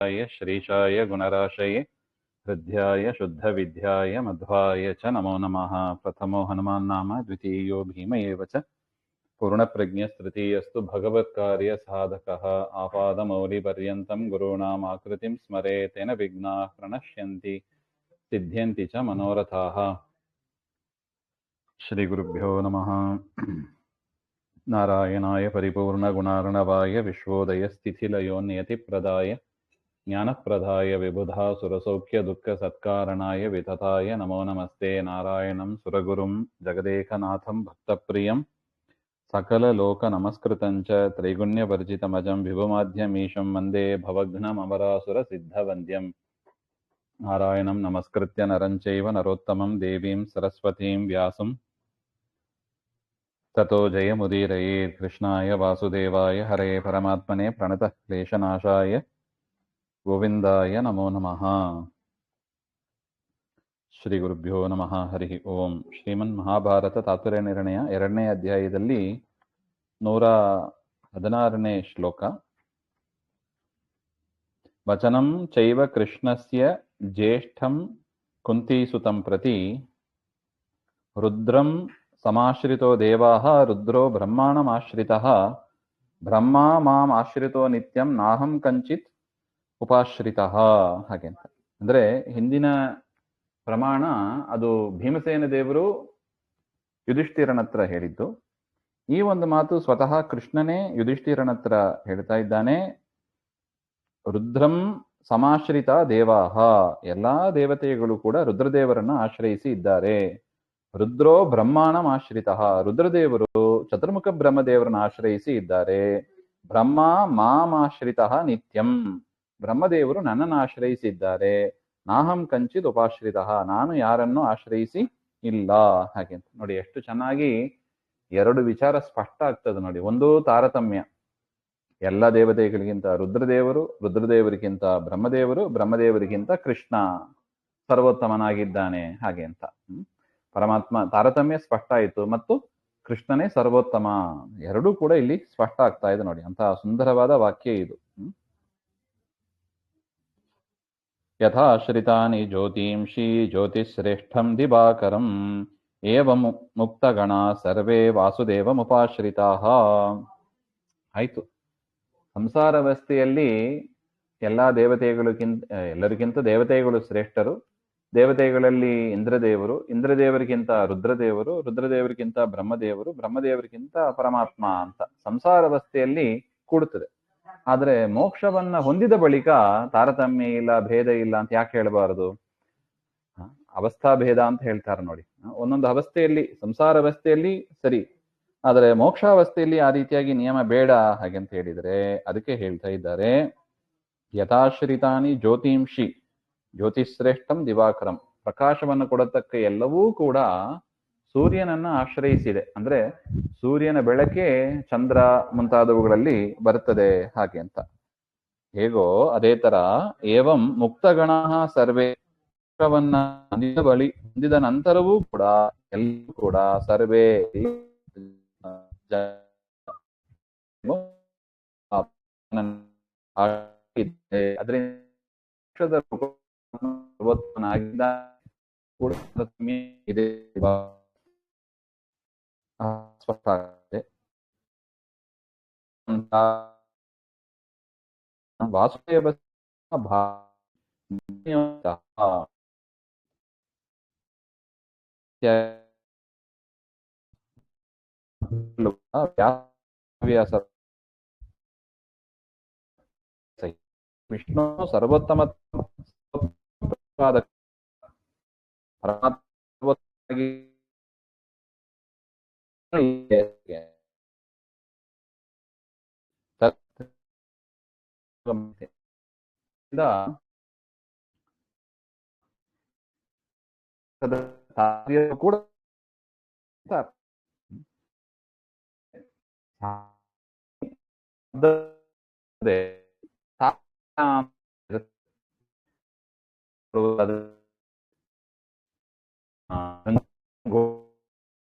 श्रीशाय गुणराशये हृद्याय शुद्धविद्याय मध्वाय च नमो नमः। प्रथमो हनुमान् नाम द्वितीयो भीम एव च पूर्णप्रज्ञस्तृतीयस्तु भगवत्कार्यसाधकः आपादमौलिपर्यन्तं गुरूणाम् आकृतिं स्मरेत् तेन विघ्नाः प्रणश्यन्ति सिद्ध्यन्ति च मनोरथाः। श्रीगुरुभ्यो नमः। नारायणाय परिपूर्णगुणार्णवाय विश्वोदयस्थितिलयोन्नियतिप्रदाय ज्ञानप्रदाय विबुधा सुरसौख्यदुःखसत्कारणाय वितताय नमो नमस्ते। नारायणं सुरगुरुं जगदेकनाथं भक्तप्रियं सकललोकनमस्कृतं च त्रैगुण्यवर्जितमजं विभुमाद्यमीशं वन्दे भवघ्नममरासुरसिद्धवन्द्यं। नारायणं नमस्कृत्य नरं चैव नरोत्तमं देवीं सरस्वतीं व्यासं ततो जयमुदीरयेत्। कृष्णाय वासुदेवाय हरे परमात्मने प्रणतक्लेशनाशाय गोविंदाय नमो नमः। ಶ್ರೀ ಗುರುಭ್ಯೋ ನಮಃ. ಹರಿ ಓಂ. ಶ್ರೀಮನ್ ಮಹಾಭಾರತ ತಾತ್ಪರ್ಯ ನಿರ್ಣಯ 2ನೇ ಅಧ್ಯಾಯದಲ್ಲಿ 116ನೇ ಶ್ಲೋಕ. ವಚನಂ ಚೈವ ಕೃಷ್ಣಸ್ಯ ಜ್ಯೇಷ್ಠಂ ಕುಂತೀಸುತಂ ಪ್ರತಿ ರುದ್ರಂ ಸಮಾಶ್ರಿತೋ ದೇವಾಃ ರುದ್ರೋ ಬ್ರಹ್ಮಾಣಮಾಶ್ರಿತಃ ಬ್ರಹ್ಮ ಮಾಂ ಆಶ್ರಿತೋ ನಿತ್ಯಂ ನಾಹಂ ಕಂಚಿತ್ ಉಪಾಶ್ರಿತಃ. ಹಾಗೆ ಅಂತ ಅಂದ್ರೆ ಹಿಂದಿನ ಪ್ರಮಾಣ ಅದು ಭೀಮಸೇನ ದೇವರು ಯುಧಿಷ್ಠಿರನ ಹತ್ರ ಹೇಳಿದ್ದು. ಈ ಒಂದು ಮಾತು ಸ್ವತಃ ಕೃಷ್ಣನೇ ಯುಧಿಷ್ಠಿರನ ಹತ್ರ ಹೇಳ್ತಾ ಇದ್ದಾನೆ. ರುದ್ರಂ ಸಮಾಶ್ರಿತ ದೇವಾಹ, ಎಲ್ಲಾ ದೇವತೆಗಳು ಕೂಡ ರುದ್ರದೇವರನ್ನ ಆಶ್ರಯಿಸಿ ಇದ್ದಾರೆ. ರುದ್ರೋ ಬ್ರಹ್ಮಾಣಂ ಆಶ್ರಿತ, ರುದ್ರದೇವರು ಚತುರ್ಮುಖ ಬ್ರಹ್ಮದೇವರನ್ನ ಆಶ್ರಯಿಸಿ ಇದ್ದಾರೆ. ಬ್ರಹ್ಮ ಮಾಮಾಶ್ರಿತ ನಿತ್ಯಂ, ಬ್ರಹ್ಮದೇವರು ನನ್ನನ್ನು ಆಶ್ರಯಿಸಿದ್ದಾರೆ. ನಾಹಂ ಕಂಚಿತ್ ಉಪಾಶ್ರಿತ, ನಾನು ಯಾರನ್ನು ಆಶ್ರಯಿಸಿ ಇಲ್ಲ. ಹಾಗೆ ಅಂತ ನೋಡಿ, ಎಷ್ಟು ಚೆನ್ನಾಗಿ ಎರಡು ವಿಚಾರ ಸ್ಪಷ್ಟ ಆಗ್ತದೆ ನೋಡಿ. ಒಂದು ತಾರತಮ್ಯ, ಎಲ್ಲ ದೇವತೆಗಳಿಗಿಂತ ರುದ್ರದೇವರು, ರುದ್ರದೇವರಿಗಿಂತ ಬ್ರಹ್ಮದೇವರು, ಬ್ರಹ್ಮದೇವರಿಗಿಂತ ಕೃಷ್ಣ ಸರ್ವೋತ್ತಮನಾಗಿದ್ದಾನೆ. ಹಾಗೆ ಅಂತ ಪರಮಾತ್ಮ ತಾರತಮ್ಯ ಸ್ಪಷ್ಟ ಆಯಿತು, ಮತ್ತು ಕೃಷ್ಣನೇ ಸರ್ವೋತ್ತಮ, ಎರಡೂ ಕೂಡ ಇಲ್ಲಿ ಸ್ಪಷ್ಟ ಆಗ್ತಾ ಇದೆ ನೋಡಿ. ಅಂತ ಸುಂದರವಾದ ವಾಕ್ಯ ಇದು. ಯಥಾಶ್ರಿತಾನಿ ಜ್ಯೋತಿಂಷಿ ಜ್ಯೋತಿಶ್ರೇಷ್ಠಂ ದಿವಾಕರಂ ಏವಂ ಮುಕ್ತಗಣ ಸರ್ವೇ ವಾಸುದೇವಮುಪಾಶ್ರಿತಾಃ. ಆಯ್ತು, ಸಂಸಾರಾವಸ್ಥೆಯಲ್ಲಿ ಎಲ್ಲಾ ಎಲ್ಲರಿಗಿಂತ ದೇವತೆಗಳು ಶ್ರೇಷ್ಠರು. ದೇವತೆಗಳಲ್ಲಿ ಇಂದ್ರದೇವರು, ಇಂದ್ರದೇವರಿಗಿಂತ ರುದ್ರದೇವರು, ರುದ್ರದೇವರಿಗಿಂತ ಬ್ರಹ್ಮದೇವರು, ಬ್ರಹ್ಮದೇವರಿಗಿಂತ ಪರಮಾತ್ಮ ಅಂತ ಸಂಸಾರಾವಸ್ಥೆಯಲ್ಲಿ ಕೂಡುತ್ತದೆ. ಆದ್ರೆ ಮೋಕ್ಷವನ್ನ ಹೊಂದಿದ ಬಳಿಕ ತಾರತಮ್ಯ ಇಲ್ಲ, ಭೇದ ಇಲ್ಲ ಅಂತ ಯಾಕೆ ಹೇಳಬಾರದು? ಅವಸ್ಥಾ ಭೇದ ಅಂತ ಹೇಳ್ತಾರೆ ನೋಡಿ. ಒಂದೊಂದು ಅವಸ್ಥೆಯಲ್ಲಿ, ಸಂಸಾರ ಅವಸ್ಥೆಯಲ್ಲಿ ಸರಿ, ಆದರೆ ಮೋಕ್ಷಾವಸ್ಥೆಯಲ್ಲಿ ಆ ರೀತಿಯಾಗಿ ನಿಯಮ ಬೇಡ ಹಾಗೆಂತ ಹೇಳಿದರೆ ಅದಕ್ಕೆ ಹೇಳ್ತಾ ಇದ್ದಾರೆ. ಯಥಾಶ್ರಿತಾನಿ ಜ್ಯೋತಿಂಷಿ ಜ್ಯೋತಿಶ್ರೇಷ್ಠಂ ದಿವಾಕರಂ, ಪ್ರಕಾಶವನ್ನು ಕೊಡತಕ್ಕ ಎಲ್ಲವೂ ಕೂಡ ಸೂರ್ಯನನ್ನ ಆಶ್ರಯಿಸಿದೆ. ಅಂದ್ರೆ ಸೂರ್ಯನ ಬೆಳಕೆ ಚಂದ್ರ ಮುಂತಾದವುಗಳಲ್ಲಿ ಬರುತ್ತದೆ ಹಾಗೆ ಅಂತ. ಹೇಗೋ ಅದೇ ತರ ಏವಂ ಮುಕ್ತಗಣ ಸರ್ವೇ, ಹೊಂದಿದ ನಂತರವೂ ಕೂಡ ಎಲ್ಲರೂ ಕೂಡ ಸರ್ವೇ ಅದರಿಂದ ಇದೆ ಸ್ಪಷ್ಟ ಆಗುತ್ತೆ. ವಾಸುದೇವ ವಿಷ್ಣು ಸರ್ವೋತ್ತಮ ಕೂಡ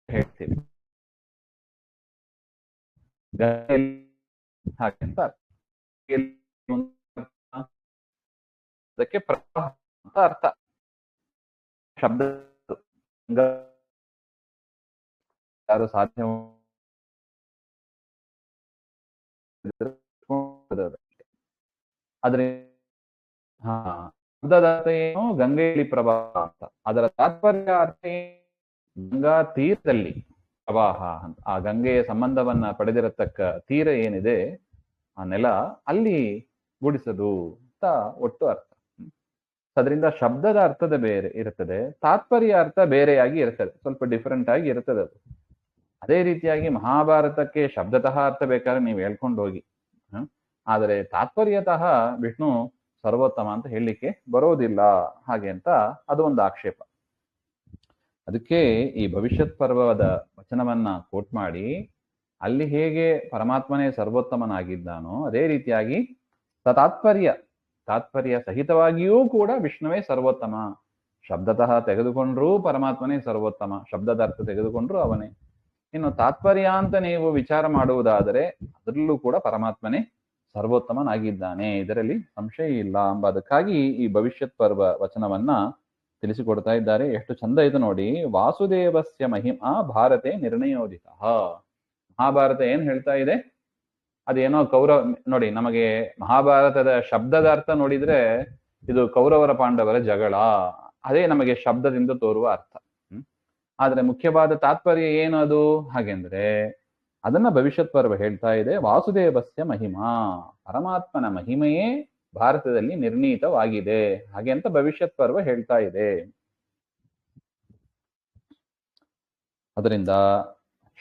ಹೇಳ್ತೀವಿ ಹಾಗೆ ಅಂತ ಅದಕ್ಕೆ ಪ್ರವಾಹ ಅಂತ ಅರ್ಥ. ಶಬ್ದ ಯಾರು ಸಾಧ್ಯ ಆದ್ರೆ ಹಾ ಶಬ್ದದ ಅರ್ಥ ಏನು? ಗಂಗೆಯಲ್ಲಿ ಪ್ರವಾಹ ಅಂತ. ಅದರ ತಾತ್ಪರ್ಯ ಅರ್ಥ ಗಂಗಾ ತೀರದಲ್ಲಿ ಪ್ರವಾಹ ಅಂತ. ಆ ಗಂಗೆಯ ಸಂಬಂಧವನ್ನ ಪಡೆದಿರತಕ್ಕ ತೀರ ಏನಿದೆ, ಆ ನೆಲ, ಅಲ್ಲಿ ಗುಡಿಸದು ಅಂತ ಒಟ್ಟು ಅರ್ಥ. ಅದರಿಂದ ಶಬ್ದದ ಅರ್ಥದ ಬೇರೆ ಇರುತ್ತದೆ, ತಾತ್ಪರ್ಯ ಅರ್ಥ ಬೇರೆಯಾಗಿ ಇರ್ತದೆ, ಸ್ವಲ್ಪ ಡಿಫರೆಂಟ್ ಆಗಿ ಇರ್ತದೆ ಅದು. ಅದೇ ರೀತಿಯಾಗಿ ಮಹಾಭಾರತಕ್ಕೆ ಶಬ್ದತಃ ಅರ್ಥ ಬೇಕಾದ್ರೆ ನೀವು ಹೇಳ್ಕೊಂಡು ಹೋಗಿ, ಆದರೆ ತಾತ್ಪರ್ಯತಃ ವಿಷ್ಣು ಸರ್ವೋತ್ತಮ ಅಂತ ಹೇಳಲಿಕ್ಕೆ ಬರೋದಿಲ್ಲ ಹಾಗೆ ಅಂತ ಅದು ಒಂದು ಆಕ್ಷೇಪ. ಅದಕ್ಕೆ ಈ ಭವಿಷ್ಯತ್ ಪರ್ವದ ವಚನವನ್ನ ಕೋಟ್ ಮಾಡಿ ಅಲ್ಲಿ ಹೇಗೆ ಪರಮಾತ್ಮನೇ ಸರ್ವೋತ್ತಮನಾಗಿದ್ದಾನೋ ಅದೇ ರೀತಿಯಾಗಿ ತಾತ್ಪರ್ಯ ಸಹಿತವಾಗಿಯೂ ಕೂಡ ವಿಷ್ಣುವೇ ಸರ್ವೋತ್ತಮ. ಶಬ್ದತಃ ತೆಗೆದುಕೊಂಡ್ರೂ ಪರಮಾತ್ಮನೇ ಸರ್ವೋತ್ತಮ, ಶಬ್ದದ ಅರ್ಥ ತೆಗೆದುಕೊಂಡ್ರೂ ಅವನೇ. ಇನ್ನು ತಾತ್ಪರ್ಯ ಅಂತ ನೀವು ವಿಚಾರ ಮಾಡುವುದಾದರೆ ಅದರಲ್ಲೂ ಕೂಡ ಪರಮಾತ್ಮನೇ ಸರ್ವೋತ್ತಮನಾಗಿದ್ದಾನೆ, ಇದರಲ್ಲಿ ಸಂಶಯ ಇಲ್ಲ ಎಂಬುದಕ್ಕಾಗಿ ಈ ಭವಿಷ್ಯತ್ ಪರ್ವ ವಚನವನ್ನ ತಿಳಿಸಿಕೊಡ್ತಾ ಇದ್ದಾರೆ. ಎಷ್ಟು ಚಂದ ಇದು ನೋಡಿ. ವಾಸುದೇವಸ್ಯ ಮಹಿಮಾ ಭಾರತೆ ನಿರ್ಣಯೋದಿತ. ಮಹಾಭಾರತ ಏನ್ ಹೇಳ್ತಾ ಇದೆ? ಅದೇನೋ ಕೌರವ ನೋಡಿ, ನಮಗೆ ಮಹಾಭಾರತದ ಶಬ್ದದ ಅರ್ಥ ನೋಡಿದ್ರೆ ಇದು ಕೌರವರ ಪಾಂಡವರ ಜಗಳ, ಅದೇ ನಮಗೆ ಶಬ್ದದಿಂದ ತೋರುವ ಅರ್ಥ. ಆದ್ರೆ ಮುಖ್ಯವಾದ ತಾತ್ಪರ್ಯ ಏನು ಅದು ಹಾಗೆಂದ್ರೆ ಅದನ್ನ ಭವಿಷ್ಯತ್ ಪರ್ವ ಹೇಳ್ತಾ ಇದೆ. ವಾಸುದೇವಸ್ಯ ಮಹಿಮಾ, ಪರಮಾತ್ಮನ ಮಹಿಮೆಯೇ ಭಾರತದಲ್ಲಿ ನಿರ್ಣೀತವಾಗಿದೆ ಹಾಗೆ ಅಂತ ಭವಿಷ್ಯತ್ ಪರ್ವ ಹೇಳ್ತಾ ಇದೆ. ಅದರಿಂದ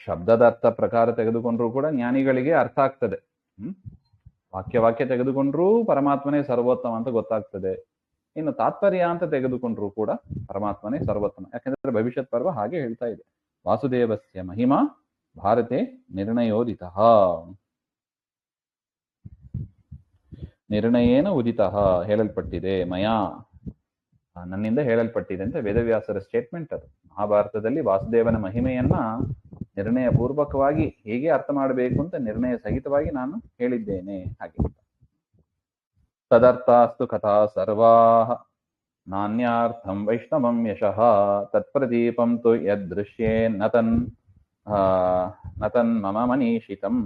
ಶಬ್ದದ ಅರ್ಥ ಪ್ರಕಾರ ತೆಗೆದುಕೊಂಡ್ರೂ ಕೂಡ ಜ್ಞಾನಿಗಳಿಗೆ ಅರ್ಥ ಆಗ್ತದೆ. ವಾಕ್ಯ ತೆಗೆದುಕೊಂಡ್ರೂ ಪರಮಾತ್ಮನೇ ಸರ್ವೋತ್ತಮ ಅಂತ ಗೊತ್ತಾಗ್ತದೆ. ಇನ್ನು ತಾತ್ಪರ್ಯ ಅಂತ ತೆಗೆದುಕೊಂಡ್ರೂ ಕೂಡ ಪರಮಾತ್ಮನೇ ಸರ್ವೋತ್ತಮ, ಯಾಕಂದ್ರೆ ಭವಿಷ್ಯತ್ ಪರ್ವ ಹಾಗೆ ಹೇಳ್ತಾ ಇದೆ. ವಾಸುದೇವಸ್ಯ ಮಹಿಮಾ ಭಾರತೆ ನಿರ್ಣಯೋದಿತ, ನಿರ್ಣಯೇನ ಉದಿತ ಹೇಳಲ್ಪಟ್ಟಿದೆ, ಮಯಾ ನನ್ನಿಂದ ಹೇಳಲ್ಪಟ್ಟಿದೆ ಅಂತ ವೇದವ್ಯಾಸರ ಸ್ಟೇಟ್ಮೆಂಟ್ ಅದು. ಮಹಾಭಾರತದಲ್ಲಿ ವಾಸುದೇವನ ಮಹಿಮೆಯನ್ನ ನಿರ್ಣಯ ಪೂರ್ವಕವಾಗಿ ಹೇಗೆ ಅರ್ಥ ಮಾಡಬೇಕು ಅಂತ ನಿರ್ಣಯ ಸಹಿತವಾಗಿ ನಾನು ಹೇಳಿದ್ದೇನೆ ಹಾಗೆ. ತದರ್ಥಾಸ್ತು ಕಥಾ ಸರ್ವಾಃ ನಾನ್ಯಾರ್ಥಂ ವೈಷ್ಣವಂ ಯಶಃ ತತ್ಪ್ರದೀಪಂ ತು ಯದೃಶ್ಯೇ ನತನ್ ಮಮ ಮನೀಷಿತಂ.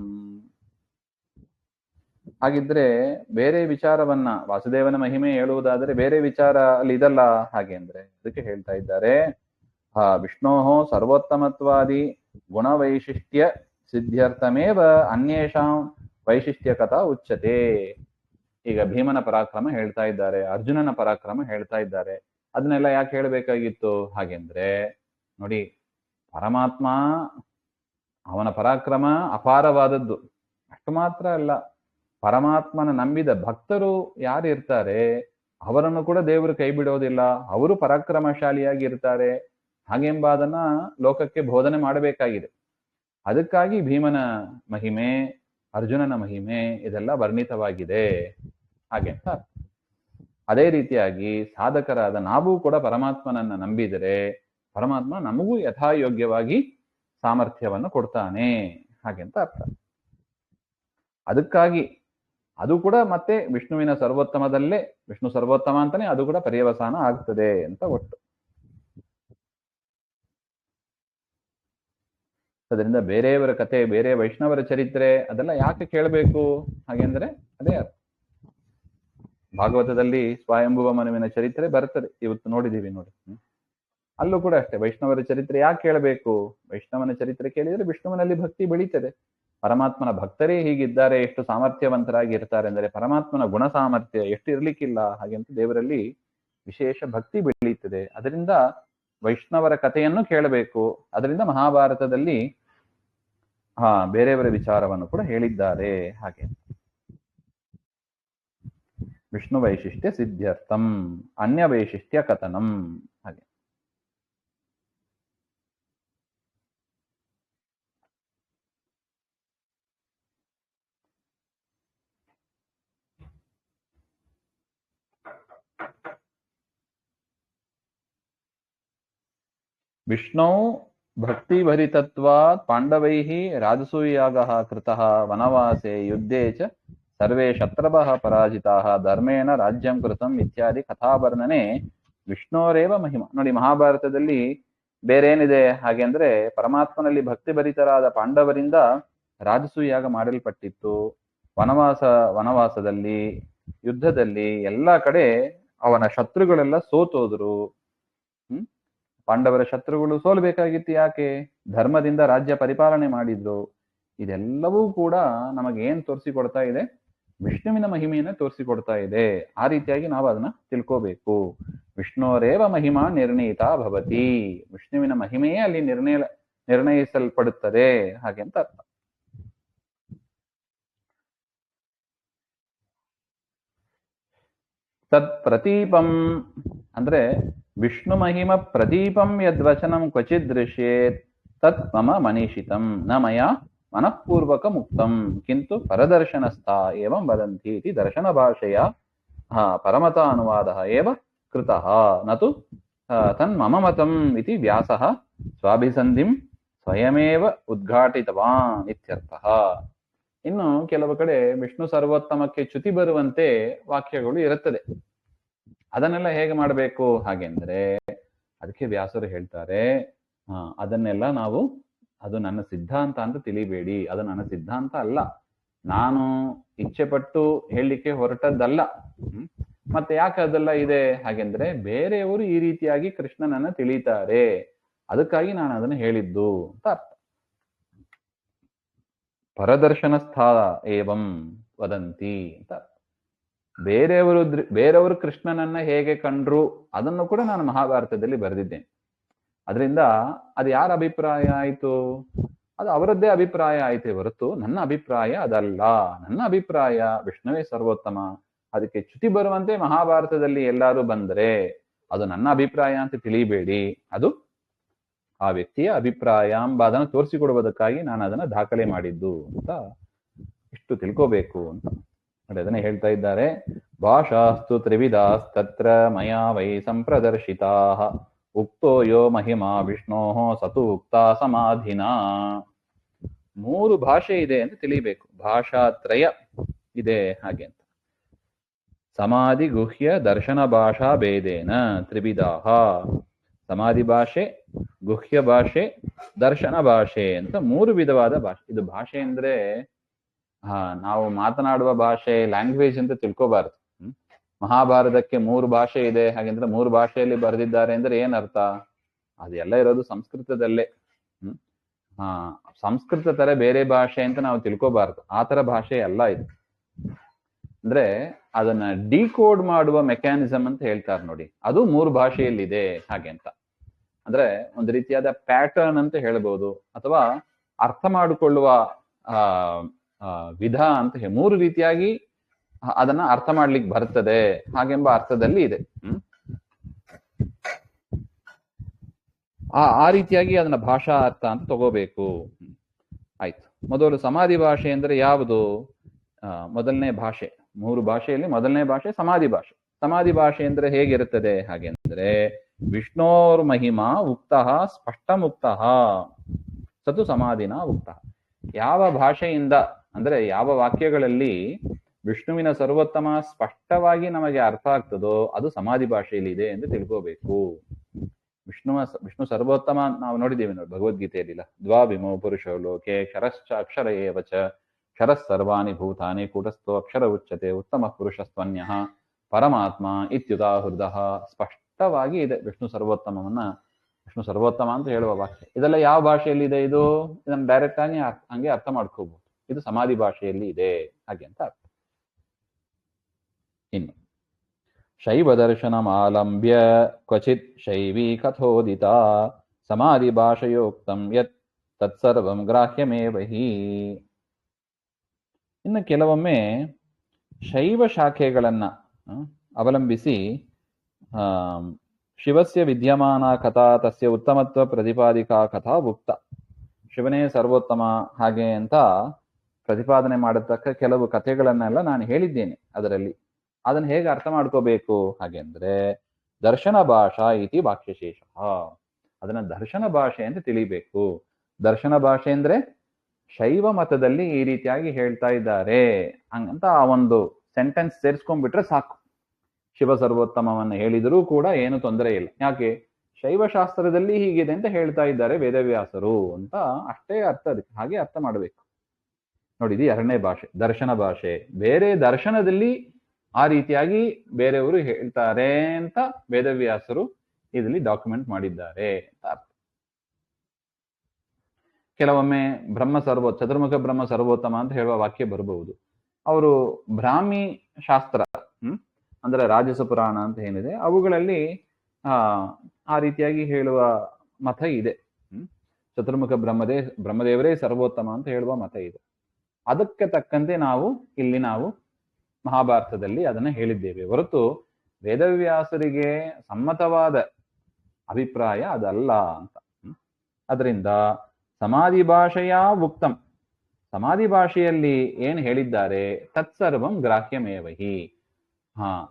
ಹಾಗಿದ್ರೆ ಬೇರೆ ವಿಚಾರವನ್ನ ವಾಸುದೇವನ ಮಹಿಮೆ ಹೇಳುವುದಾದರೆ ಬೇರೆ ವಿಚಾರ ಅಲ್ಲಿ ಇದಲ್ಲ ಹಾಗೆ ಅಂದ್ರೆ ಅದಕ್ಕೆ ಹೇಳ್ತಾ ಇದ್ದಾರೆ, ವಿಷ್ಣೋಃ ಸರ್ವೋತ್ತಮತ್ವಾದಿ ಗುಣವೈಶಿಷ್ಟ್ಯ ಸಿದ್ಧ್ಯರ್ಥಮೇವ ಅನ್ಯೇಷಾಂ ವೈಶಿಷ್ಟ್ಯ ಕಥಾ ಉಚ್ಯತೆ. ಈಗ ಭೀಮನ ಪರಾಕ್ರಮ ಹೇಳ್ತಾ ಇದ್ದಾರೆ, ಅರ್ಜುನನ ಪರಾಕ್ರಮ ಹೇಳ್ತಾ ಇದ್ದಾರೆ, ಅದನ್ನೆಲ್ಲ ಯಾಕೆ ಹೇಳ್ಬೇಕಾಗಿತ್ತು ಹಾಗೆಂದ್ರೆ ನೋಡಿ, ಪರಮಾತ್ಮ ಅವನ ಪರಾಕ್ರಮ ಅಪಾರವಾದದ್ದು. ಅಷ್ಟು ಮಾತ್ರ ಅಲ್ಲ, ಪರಮಾತ್ಮನ ನಂಬಿದ ಭಕ್ತರು ಯಾರು ಇರ್ತಾರೆ ಅವರನ್ನು ಕೂಡ ದೇವರು ಕೈ ಬಿಡೋದಿಲ್ಲ, ಅವರು ಪರಾಕ್ರಮಶಾಲಿಯಾಗಿ ಇರ್ತಾರೆ ಹಾಗೆಂಬುದನ್ನ ಲೋಕಕ್ಕೆ ಬೋಧನೆ ಮಾಡಬೇಕಾಗಿದೆ. ಅದಕ್ಕಾಗಿ ಭೀಮನ ಮಹಿಮೆ, ಅರ್ಜುನನ ಮಹಿಮೆ ಇದೆಲ್ಲ ವರ್ಣಿತವಾಗಿದೆ ಹಾಗೆ ಅಂತ. ಅದೇ ರೀತಿಯಾಗಿ ಸಾಧಕರಾದ ನಾವು ಕೂಡ ಪರಮಾತ್ಮನನ್ನ ನಂಬಿದರೆ ಪರಮಾತ್ಮ ನಮಗೂ ಯಥಾಯೋಗ್ಯವಾಗಿ ಸಾಮರ್ಥ್ಯವನ್ನು ಕೊಡ್ತಾನೆ ಹಾಗೆ ಅಂತ ಅರ್ಥ. ಅದಕ್ಕಾಗಿ ಅದು ಕೂಡ ಮತ್ತೆ ವಿಷ್ಣುವಿನ ಸರ್ವೋತ್ತಮದಲ್ಲೇ, ವಿಷ್ಣು ಸರ್ವೋತ್ತಮ ಅಂತಾನೆ ಅದು ಕೂಡ ಪರ್ಯವಸಾನ ಆಗ್ತದೆ ಅಂತ ಒಟ್ಟು. ಅದರಿಂದ ಬೇರೆಯವರ ಕತೆ, ಬೇರೆ ವೈಷ್ಣವರ ಚರಿತ್ರೆ ಅದೆಲ್ಲ ಯಾಕೆ ಕೇಳಬೇಕು ಹಾಗೆಂದ್ರೆ ಅದೇ ಅರ್ಥ. ಭಾಗವತದಲ್ಲಿ ಸ್ವಯಂಭುವ ಮನುವಿನ ಚರಿತ್ರೆ ಬರ್ತದೆ, ಇವತ್ತು ನೋಡಿದೀವಿ ನೋಡಿ. ಅಲ್ಲೂ ಕೂಡ ಅಷ್ಟೇ, ವೈಷ್ಣವರ ಚರಿತ್ರೆ ಯಾಕೆ ಕೇಳಬೇಕು? ವೈಷ್ಣವನ ಚರಿತ್ರೆ ಕೇಳಿದ್ರೆ ವಿಷ್ಣುವಿನಲ್ಲಿ ಭಕ್ತಿ ಬೆಳೀತದೆ. ಪರಮಾತ್ಮನ ಭಕ್ತರೇ ಹೀಗಿದ್ದಾರೆ, ಎಷ್ಟು ಸಾಮರ್ಥ್ಯವಂತರಾಗಿ ಇರ್ತಾರೆ ಅಂದರೆ ಪರಮಾತ್ಮನ ಗುಣ ಸಾಮರ್ಥ್ಯ ಎಷ್ಟು ಇರ್ಲಿಕ್ಕಿಲ್ಲ ಹಾಗೆಂತ ದೇವರಲ್ಲಿ ವಿಶೇಷ ಭಕ್ತಿ ಬೆಳೀತದೆ. ಅದರಿಂದ ವೈಷ್ಣವರ ಕಥೆಯನ್ನು ಕೇಳಬೇಕು. ಅದರಿಂದ ಮಹಾಭಾರತದಲ್ಲಿ ಬೇರೆಯವರ ವಿಚಾರವನ್ನು ಕೂಡ ಹೇಳಿದ್ದಾರೆ ಹಾಗೆ. ವಿಷ್ಣು ವೈಶಿಷ್ಟ್ಯ ಸಿದ್ಧ್ಯರ್ಥಂ ಅನ್ಯ ವೈಶಿಷ್ಟ್ಯ ಕಥನಂ ಹಾಗೆ. ವಿಷ್ಣು ಭಕ್ತಿಭರಿತತ್ವಾತ್ ಪಾಂಡವೈಃ ರಾಜಸೂಯಾಗಃ ಕೃತಃ ವನವಾಸೆ ಯುದ್ಧೇ ಚ ಸರ್ವೇ ಶತ್ರವಃ ಪರಾಜಿತಾಃ ಧರ್ಮೇಣ ರಾಜ್ಯಂ ಕೃತಂ ಇತ್ಯಾದಿ ಕಥಾವರ್ಣನೆ ವಿಷ್ಣೋರೇವ ಮಹಿಮಾ. ನೋಡಿ, ಮಹಾಭಾರತದಲ್ಲಿ ಬೇರೆ ಏನಿದೆ ಹಾಗೆ ಅಂದ್ರೆ, ಪರಮಾತ್ಮನಲ್ಲಿ ಭಕ್ತಿ ಭರಿತರಾದ ಪಾಂಡವರಿಂದ ರಾಜಸೂಯಾಗ ಮಾಡಲ್ಪಟ್ಟಿತ್ತು. ವನವಾಸದಲ್ಲಿ, ಯುದ್ಧದಲ್ಲಿ ಎಲ್ಲ ಕಡೆ ಅವನ ಶತ್ರುಗಳೆಲ್ಲ ಸೋತೋದ್ರು. ಪಾಂಡವರ ಶತ್ರುಗಳು ಸೋಲ್ಬೇಕಾಗಿತ್ತು. ಯಾಕೆ? ಧರ್ಮದಿಂದ ರಾಜ್ಯ ಪರಿಪಾಲನೆ ಮಾಡಿದ್ರು. ಇದೆಲ್ಲವೂ ಕೂಡ ನಮಗೆ ಏನ್ ತೋರಿಸಿಕೊಡ್ತಾ ಇದೆ? ವಿಷ್ಣುವಿನ ಮಹಿಮೆಯನ್ನ ತೋರಿಸಿಕೊಡ್ತಾ ಇದೆ. ಆ ರೀತಿಯಾಗಿ ನಾವು ಅದನ್ನ ತಿಳ್ಕೋಬೇಕು. ವಿಷ್ಣುರೇವ ಮಹಿಮಾ ನಿರ್ಣೀತ ಭವತಿ. ವಿಷ್ಣುವಿನ ಮಹಿಮೆಯೇ ಅಲ್ಲಿ ನಿರ್ಣಯಿಸಲ್ಪಡುತ್ತದೆ ಹಾಗೆ ಅಂತ ಅರ್ಥ. ತತ್ ಪ್ರತೀಪಂ ಅಂದ್ರೆ ವಿಷ್ಣು ಮಹಿಮ ಪ್ರದೀಪಂ ಯದ್ವಚನಂ ಕ್ವಚಿತ್ ದೃಶ್ಯೇತ್ ತತ್ ಮಮ ಮನೀಷಿತಂ ನ ಮಯ ಮನಃಪೂರ್ವಕ ಮುಕ್ತಂ ಕಿಂತು ಪರದರ್ಶನಸ್ಥ ಏವಂ ವದಂತಿ ಇತಿ ದರ್ಶನ ಭಾಷೆಯ ಪರಮತ ಅನುವಾದ ಏವ ಕೃತಃ ನತು ತನ್ಮಮ ಮತಂ ಇತಿ ವ್ಯಾಸಃ ಸ್ವಾಭಿಸಂಧಿಂ ಸ್ವಯಮೇವ ಉದ್ಘಾಟಿತವಾನ್ ಇತ್ಯರ್ಥಃ. ಇನ್ನು ಕೆಲವು ಕಡೆ ವಿಷ್ಣು ಸರ್ವೋತ್ತಮಕ್ಕೆ ಚ್ಯುತಿ ಬರುವಂತೆ ವಾಕ್ಯಗಳು ಇರುತ್ತದೆ. ಅದನ್ನೆಲ್ಲ ಹೇಗೆ ಮಾಡಬೇಕು ಹಾಗೆಂದ್ರೆ, ಅದಕ್ಕೆ ವ್ಯಾಸರು ಹೇಳ್ತಾರೆ, ಅದನ್ನೆಲ್ಲ ನಾವು, ಅದು ನನ್ನ ಸಿದ್ಧಾಂತ ಅಂತ ತಿಳಿಬೇಡಿ. ಅದು ನನ್ನ ಸಿದ್ಧಾಂತ ಅಲ್ಲ, ನಾನು ಇಚ್ಛೆ ಪಟ್ಟು ಹೇಳಲಿಕ್ಕೆ ಹೊರಟದ್ದಲ್ಲ. ಮತ್ತೆ ಯಾಕೆ ಅದೆಲ್ಲ ಇದೆ ಹಾಗೆಂದ್ರೆ, ಬೇರೆಯವರು ಈ ರೀತಿಯಾಗಿ ಕೃಷ್ಣನನ್ನ ತಿಳಿತಾರೆ, ಅದಕ್ಕಾಗಿ ನಾನು ಅದನ್ನು ಹೇಳಿದ್ದು ಅಂತ ಅರ್ಥ. ಪರದರ್ಶನಸ್ಥ ಏವಂ ವದಂತಿ ಅಂತ. ಬೇರೆಯವರು ಕೃಷ್ಣನನ್ನ ಹೇಗೆ ಕಂಡ್ರು ಅದನ್ನು ಕೂಡ ನಾನು ಮಹಾಭಾರತದಲ್ಲಿ ಬರೆದಿದ್ದೇನೆ. ಅದರಿಂದ ಅದು ಯಾರ ಅಭಿಪ್ರಾಯ ಆಯಿತು? ಅದು ಅವರದ್ದೇ ಅಭಿಪ್ರಾಯ ಆಯ್ತೇ ಹೊರತು ನನ್ನ ಅಭಿಪ್ರಾಯ ಅದಲ್ಲ. ನನ್ನ ಅಭಿಪ್ರಾಯ ವಿಷ್ಣುವೇ ಸರ್ವೋತ್ತಮ. ಅದಕ್ಕೆ ಚ್ಯುತಿ ಬರುವಂತೆ ಮಹಾಭಾರತದಲ್ಲಿ ಎಲ್ಲರೂ ಬಂದರೆ ಅದು ನನ್ನ ಅಭಿಪ್ರಾಯ ಅಂತ ತಿಳಿಬೇಡಿ. ಅದು ಆ ವ್ಯಕ್ತಿಯ ಅಭಿಪ್ರಾಯ ಎಂಬ ಅದನ್ನು ತೋರಿಸಿಕೊಡುವುದಕ್ಕಾಗಿ ನಾನು ಅದನ್ನ ದಾಖಲೆ ಮಾಡಿದ್ದು ಅಂತ ಇಷ್ಟು ತಿಳ್ಕೋಬೇಕು ಅಂತ ನೋಡಿ ಅದನ್ನೇ ಹೇಳ್ತಾ ಇದ್ದಾರೆ. ಭಾಷಾಸ್ತು ತ್ರಿವಿಧಾಸ್ತತ್ರ ಮಯಾ ವೈ ಸಂಪ್ರದರ್ಶಿತಾ ಉಕ್ತೋ ಯೋ ಮಹಿಮಾ ವಿಷ್ಣೋ ಸತು ಉಕ್ತಾ ಸಮಾಧಿನಾ. 3 ಭಾಷೆ ಇದೆ ಅಂತ ತಿಳಿಬೇಕು. ಭಾಷಾತ್ರಯ ಇದೆ ಹಾಗೆ ಅಂತ. ಸಮಾಧಿ ಗುಹ್ಯ ದರ್ಶನ ಭಾಷಾ ಭೇದೇನ ತ್ರಿವಿಧಾಹ. ಸಮಾಧಿ ಭಾಷೆ, ಗುಹ್ಯ ಭಾಷೆ, ದರ್ಶನ ಭಾಷೆ ಅಂತ 3 ವಿಧವಾದ ಭಾಷೆ. ಇದು ಭಾಷೆ ಅಂದ್ರೆ ನಾವು ಮಾತನಾಡುವ ಭಾಷೆ, ಲ್ಯಾಂಗ್ವೇಜ್ ಅಂತ ತಿಳ್ಕೋಬಾರ್ದು. ಮಹಾಭಾರತಕ್ಕೆ 3 ಭಾಷೆ ಇದೆ ಹಾಗೆಂದ್ರೆ 3 ಭಾಷೆಯಲ್ಲಿ ಬರೆದಿದ್ದಾರೆ ಅಂದ್ರೆ ಏನರ್ಥ? ಅದೆಲ್ಲ ಇರೋದು ಸಂಸ್ಕೃತದಲ್ಲೇ. ಸಂಸ್ಕೃತ ತರ ಬೇರೆ ಭಾಷೆ ಅಂತ ನಾವು ತಿಳ್ಕೋಬಾರ್ದು. ಆ ತರ ಭಾಷೆ ಅಲ್ಲ ಇದು. ಅಂದ್ರೆ ಅದನ್ನ ಡಿಕೋಡ್ ಮಾಡುವ ಮೆಕ್ಯಾನಿಸಮ್ ಅಂತ ಹೇಳ್ತಾರೆ ನೋಡಿ, ಅದು 3 ಭಾಷೆಯಲ್ಲಿದೆ ಹಾಗೆ ಅಂತ. ಅಂದ್ರೆ ಒಂದು ರೀತಿಯಾದ ಪ್ಯಾಟರ್ನ್ ಅಂತ ಹೇಳ್ಬೋದು, ಅಥವಾ ಅರ್ಥ ಮಾಡಿಕೊಳ್ಳುವ ವಿಧ ಅಂತ 3 ರೀತಿಯಾಗಿ ಅದನ್ನ ಅರ್ಥ ಮಾಡ್ಲಿಕ್ಕೆ ಬರ್ತದೆ ಹಾಗೆಂಬ ಅರ್ಥದಲ್ಲಿ ಇದೆ. ಆ ರೀತಿಯಾಗಿ ಅದನ್ನ ಭಾಷಾ ಅರ್ಥ ಅಂತ ತಗೋಬೇಕು. ಆಯ್ತು. ಮೊದಲು ಸಮಾಧಿ ಭಾಷೆ ಅಂದ್ರೆ ಯಾವುದು? ಮೊದಲನೇ ಭಾಷೆ, 3 ಭಾಷೆಯಲ್ಲಿ ಮೊದಲನೇ ಭಾಷೆ ಸಮಾಧಿ ಭಾಷೆ. ಸಮಾಧಿ ಭಾಷೆ ಅಂದ್ರೆ ಹೇಗಿರುತ್ತದೆ ಹಾಗೆ ಅಂದ್ರೆ, ವಿಷ್ಣೋರ್ ಮಹಿಮಾ ಉಕ್ತಃ ಸ್ಪಷ್ಟ ಮುಕ್ತಃ ಸತು ಸಮಾಧಿನ ಉಕ್ತಃ. ಯಾವ ಭಾಷೆಯಿಂದ ಅಂದ್ರೆ ಯಾವ ವಾಕ್ಯಗಳಲ್ಲಿ ವಿಷ್ಣುವಿನ ಸರ್ವೋತ್ತಮ ಸ್ಪಷ್ಟವಾಗಿ ನಮಗೆ ಅರ್ಥ ಆಗ್ತದೋ ಅದು ಸಮಾಧಿ ಭಾಷೆಯಲ್ಲಿ ಇದೆ ಎಂದು ತಿಳ್ಕೋಬೇಕು. ವಿಷ್ಣು ಸರ್ವೋತ್ತಮ ನಾವು ನೋಡಿದ್ದೇವೆ ನೋಡಿ ಭಗವದ್ಗೀತೆಯಲ್ಲಿಲ್ಲ. ದ್ವಾಭಿಮೋ ಪುರುಷೋ ಲೋಕೆ ಕ್ಷರಶ್ಚ ಅಕ್ಷರ ಏವಚ ಕ್ಷರಃ ಸರ್ವಾಣಿ ಭೂತಾನಿ ಕೂಟಸ್ಥೋ ಅಕ್ಷರ ಉಚ್ಯತೆ ಉತ್ತಮ ಪುರುಷಸ್ತ್ವನ್ಯಃ ಪರಮಾತ್ಮ ಇತ್ಯುದಾಹೃದಃ. ಸ್ಪಷ್ಟವಾಗಿ ಇದೆ ವಿಷ್ಣು ಸರ್ವೋತ್ತಮ ಅಂತ ಹೇಳುವ ವಾಕ್ಯ. ಇದೆಲ್ಲ ಯಾವ ಭಾಷೆಯಲ್ಲಿ ಇದೆ? ಇದು ಇದನ್ನ ಡೈರೆಕ್ಟ್ ಆಗಿ ಹಂಗೆ ಅರ್ಥ ಮಾಡ್ಕೋಬಹುದು. ಇದು ಸಮಾಧಿ ಭಾಷೆಯಲ್ಲಿ ಇದೆ ಹಾಗೆ ಅಂತ ಅರ್ಥ. ಇನ್ನು ಶೈವ ದರ್ಶನಮಾಲಂಬ್ಯ ಕ್ವಚಿತ್ ಶೈವೀ ಕಥೋದಿತ ಸಮಾಧಿ ಭಾಷೆಯೋಕ್ತಂ ಯತ್ ತತ್ಸರ್ವಂ ಗ್ರಾಹ್ಯಮೇವ ಹಿ. ಇನ್ನು ಕೆಲವೊಮ್ಮೆ ಶೈವ ಶಾಖೆಗಳನ್ನ ಅವಲಂಬಿಸಿ ಶಿವಸ್ಯ ವಿದ್ಯಮಾನ ಕಥಾ ತಸ್ಯ ಉತ್ತಮತ್ವ ಪ್ರತಿಪಾದಿಕಾ ಕಥಾ ಉಕ್ತ. ಶಿವನೇ ಸರ್ವೋತ್ತಮ ಹಾಗೆ ಅಂತ ಪ್ರತಿಪಾದನೆ ಮಾಡತಕ್ಕ ಕೆಲವು ಕಥೆಗಳನ್ನೆಲ್ಲ ನಾನು ಹೇಳಿದ್ದೇನೆ. ಅದರಲ್ಲಿ ಅದನ್ನು ಹೇಗೆ ಅರ್ಥ ಮಾಡ್ಕೋಬೇಕು ಹಾಗೆ ಅಂದ್ರೆ, ದರ್ಶನ ಭಾಷಾ ಇತಿ ವಾಕ್ಯಶೇಷ. ಅದನ್ನ ದರ್ಶನ ಭಾಷೆ ಅಂತ ತಿಳಿಬೇಕು. ದರ್ಶನ ಭಾಷೆ ಅಂದ್ರೆ ಶೈವ ಮತದಲ್ಲಿ ಈ ರೀತಿಯಾಗಿ ಹೇಳ್ತಾ ಇದ್ದಾರೆ ಅಂತ ಆ ಒಂದು ಸೆಂಟೆನ್ಸ್ ಸೇರಿಸ್ಕೊಂಡ್ಬಿಟ್ರೆ ಸಾಕು. ಶಿವ ಸರ್ವೋತ್ತಮವನ್ನು ಹೇಳಿದರೂ ಕೂಡ ಏನು ತೊಂದರೆ ಇಲ್ಲ. ಯಾಕೆ? ಶೈವ ಶಾಸ್ತ್ರದಲ್ಲಿ ಹೀಗಿದೆ ಅಂತ ಹೇಳ್ತಾ ಇದ್ದಾರೆ ವೇದವ್ಯಾಸರು ಅಂತ ಅಷ್ಟೇ ಅರ್ಥ. ಅದಕ್ಕೆ ಹಾಗೆ ಅರ್ಥ ಮಾಡಬೇಕು. ನೋಡಿ, ಇದು ಎರಡನೇ ಭಾಷೆ, ದರ್ಶನ ಭಾಷೆ. ಬೇರೆ ದರ್ಶನದಲ್ಲಿ ಆ ರೀತಿಯಾಗಿ ಬೇರೆಯವರು ಹೇಳ್ತಾರೆ ಅಂತ ವೇದವ್ಯಾಸರು ಇದರಲ್ಲಿ ಡಾಕ್ಯುಮೆಂಟ್ ಮಾಡಿದ್ದಾರೆ ಅಂತ ಅರ್ಥ. ಕೆಲವೊಮ್ಮೆ ಚತುರ್ಮುಖ ಬ್ರಹ್ಮ ಸರ್ವೋತ್ತಮ ಅಂತ ಹೇಳುವ ವಾಕ್ಯ ಬರಬಹುದು. ಅವರು ಬ್ರಾಹ್ಮಿ ಶಾಸ್ತ್ರ ಅಂದ್ರೆ ರಾಜಸ ಪುರಾಣ ಅಂತ ಏನಿದೆ ಅವುಗಳಲ್ಲಿ ಆ ರೀತಿಯಾಗಿ ಹೇಳುವ ಮತ ಇದೆ. ಚತುರ್ಮುಖ ಬ್ರಹ್ಮದೇವರೇ ಸರ್ವೋತ್ತಮ ಅಂತ ಹೇಳುವ ಮತ ಇದೆ. ಅದಕ್ಕೆ ತಕ್ಕಂತೆ ನಾವು ಮಹಾಭಾರತದಲ್ಲಿ ಅದನ್ನ ಹೇಳಿದ್ದೇವೆ ಹೊರತು ವೇದವ್ಯಾಸರಿಗೆ ಸಮ್ಮತವಾದ ಅಭಿಪ್ರಾಯ ಅದಲ್ಲ ಅಂತ. ಅದರಿಂದ ಸಮಾಧಿ ಭಾಷೆಯ ಉಕ್ತಂ, ಸಮಾಧಿ ಭಾಷೆಯಲ್ಲಿ ಏನ್ ಹೇಳಿದ್ದಾರೆ ತತ್ಸರ್ವಂ ಗ್ರಾಹ್ಯಮೇವಹಿ.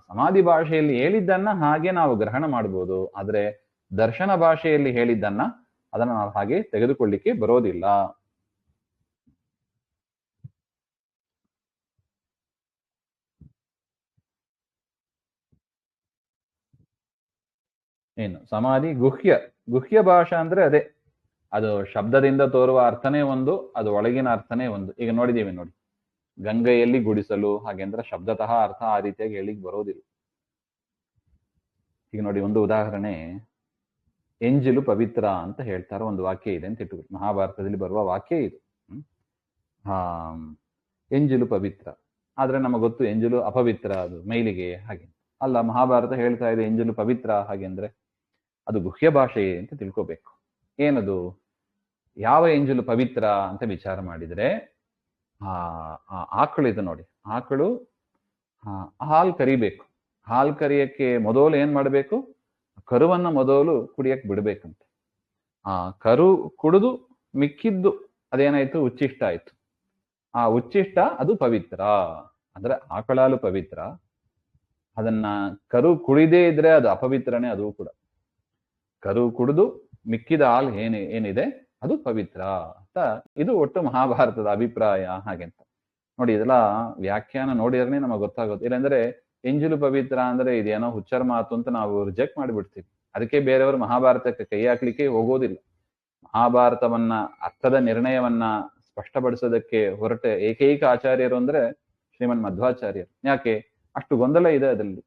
ಸಮಾಧಿ ಭಾಷೆಯಲ್ಲಿ ಹೇಳಿದ್ದನ್ನ ಹಾಗೆ ನಾವು ಗ್ರಹಣ ಮಾಡ್ಬೋದು, ಆದ್ರೆ ದರ್ಶನ ಭಾಷೆಯಲ್ಲಿ ಹೇಳಿದ್ದನ್ನ ಅದನ್ನ ನಾವು ಹಾಗೆ ತೆಗೆದುಕೊಳ್ಳಿಕ್ಕೆ ಬರೋದಿಲ್ಲ. ಏನು ಸಮಾಧಿ ಗುಹ್ಯ ಭಾಷಾ ಅಂದ್ರೆ ಅದೇ, ಅದು ಶಬ್ದದಿಂದ ತೋರುವ ಅರ್ಥನೇ ಒಂದು, ಅದು ಒಳಗಿನ ಅರ್ಥನೇ ಒಂದು. ಈಗ ನೋಡಿದೀವಿ ನೋಡಿ, ಗಂಗೆಯಲ್ಲಿ ಗುಡಿಸಲು ಹಾಗೆಂದ್ರೆ ಶಬ್ದತಃ ಅರ್ಥ ಆ ರೀತಿಯಾಗಿ ಹೇಳಿಕ್ ಬರೋದಿಲ್ಲ. ಈಗ ನೋಡಿ, ಒಂದು ಉದಾಹರಣೆ, ಎಂಜಿಲು ಪವಿತ್ರ ಅಂತ ಹೇಳ್ತಾರೆ, ಒಂದು ವಾಕ್ಯ ಇದೆ ಅಂತ ಇಟ್ಕೊಳ್ಳಿ, ಮಹಾಭಾರತದಲ್ಲಿ ಬರುವ ವಾಕ್ಯ ಇದು. ಎಂಜಿಲು ಪವಿತ್ರ, ಆದ್ರೆ ನಮಗೆ ಗೊತ್ತು ಎಂಜಿಲು ಅಪವಿತ್ರ, ಅದು ಮೈಲಿಗೆ ಹಾಗೆ ಅಲ್ಲ. ಮಹಾಭಾರತ ಹೇಳ್ತಾ ಇದೆ ಎಂಜಿಲು ಪವಿತ್ರ ಹಾಗೆಂದ್ರೆ ಅದು ಗುಹ್ಯ ಭಾಷೆ ಅಂತ ತಿಳ್ಕೋಬೇಕು. ಏನದು? ಯಾವ ಎಂಜಿಲು ಪವಿತ್ರ ಅಂತ ವಿಚಾರ ಮಾಡಿದ್ರೆ ಆಕಳು ಇದೆ ನೋಡಿ, ಆಕಳು ಹಾಲು ಕರಿಬೇಕು. ಹಾಲು ಕರಿಯಕ್ಕೆ ಮೊದಲು ಏನ್ ಮಾಡ್ಬೇಕು? ಕರುವನ್ನ ಮೊದಲು ಕುಡಿಯಕ್ಕೆ ಬಿಡ್ಬೇಕಂತೆ. ಕರು ಕುಡಿದು ಮಿಕ್ಕಿದ್ದು ಅದೇನಾಯ್ತು? ಉಚ್ಚಿಷ್ಟ ಆಯ್ತು. ಆ ಉಚ್ಚಿಷ್ಟ ಅದು ಪವಿತ್ರ, ಅಂದ್ರೆ ಆಕಳಾಲು ಪವಿತ್ರ. ಅದನ್ನ ಕರು ಕುಡಿದೇ ಇದ್ರೆ ಅದು ಅಪವಿತ್ರನೇ. ಅದು ಕೂಡ ಕರು ಕುಡಿದು ಮಿಕ್ಕಿದ ಹಾಲು ಏನಿದೆ ಅದು ಪವಿತ್ರ ಅಂತ ಇದು ಒಟ್ಟು ಮಹಾಭಾರತದ ಅಭಿಪ್ರಾಯ. ಹಾಗೆಂತ ನೋಡಿ, ಇದೆಲ್ಲ ವ್ಯಾಖ್ಯಾನ ನೋಡಿದ್ರೆ ನಮಗೆ ಗೊತ್ತಾಗುತ್ತೆ. ಇಲ್ಲಾಂದ್ರೆ ಎಂಜಿಲು ಪವಿತ್ರ ಅಂದ್ರೆ ಇದೇನೋ ಹುಚ್ಚರ ಮಾತು ಅಂತ ನಾವು ರಿಜೆಕ್ಟ್ ಮಾಡಿಬಿಡ್ತೀವಿ. ಅದಕ್ಕೆ ಬೇರೆಯವರು ಮಹಾಭಾರತಕ್ಕೆ ಕೈ ಹಾಕ್ಲಿಕ್ಕೆ ಹೋಗೋದಿಲ್ಲ. ಮಹಾಭಾರತವನ್ನ ಅರ್ಥದ ನಿರ್ಣಯವನ್ನ ಸ್ಪಷ್ಟಪಡಿಸೋದಕ್ಕೆ ಹೊರಟ ಏಕೈಕ ಆಚಾರ್ಯರು ಅಂದ್ರೆ ಶ್ರೀಮನ್ ಮಧ್ವಾಚಾರ್ಯರು. ಯಾಕೆ? ಅಷ್ಟು ಗೊಂದಲ ಇದೆ ಅದರಲ್ಲಿ,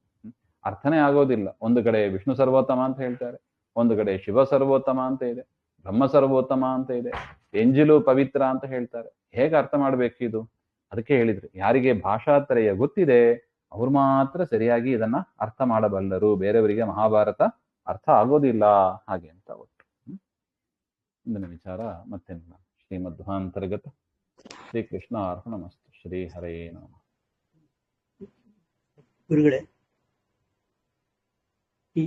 ಅರ್ಥನೇ ಆಗೋದಿಲ್ಲ. ಒಂದು ಕಡೆ ವಿಷ್ಣು ಸರ್ವೋತ್ತಮ ಅಂತ ಹೇಳ್ತಾರೆ, ಒಂದು ಕಡೆ ಶಿವ ಸರ್ವೋತ್ತಮ ಅಂತ ಇದೆ, ಬ್ರಹ್ಮ ಸರ್ವೋತ್ತಮ ಅಂತ ಇದೆ, ಎಂಜಿಲು ಪವಿತ್ರ ಅಂತ ಹೇಳ್ತಾರೆ. ಹೇಗೆ ಅರ್ಥ ಮಾಡ್ಬೇಕು ಇದು? ಅದಕ್ಕೆ ಹೇಳಿದ್ರು, ಯಾರಿಗೆ ಭಾಷಾತ್ರಯ ಗೊತ್ತಿದೆ ಅವ್ರು ಮಾತ್ರ ಸರಿಯಾಗಿ ಇದನ್ನ ಅರ್ಥ ಮಾಡಬಲ್ಲರು, ಬೇರೆಯವರಿಗೆ ಮಹಾಭಾರತ ಅರ್ಥ ಆಗೋದಿಲ್ಲ ಹಾಗೆ ಅಂತ ಒಟ್ಟು. ಇಂದಿನ ವಿಚಾರ ಮತ್ತೇನಿಲ್ಲ. ಶ್ರೀಮಧ್ವಾಂತರ್ಗತ ಶ್ರೀ ಕೃಷ್ಣ ಅರ್ಪಣಮಸ್ತು. ಶ್ರೀ ಹರೇ ನಮಃ. ಗುರುಗಳೇ, ಈ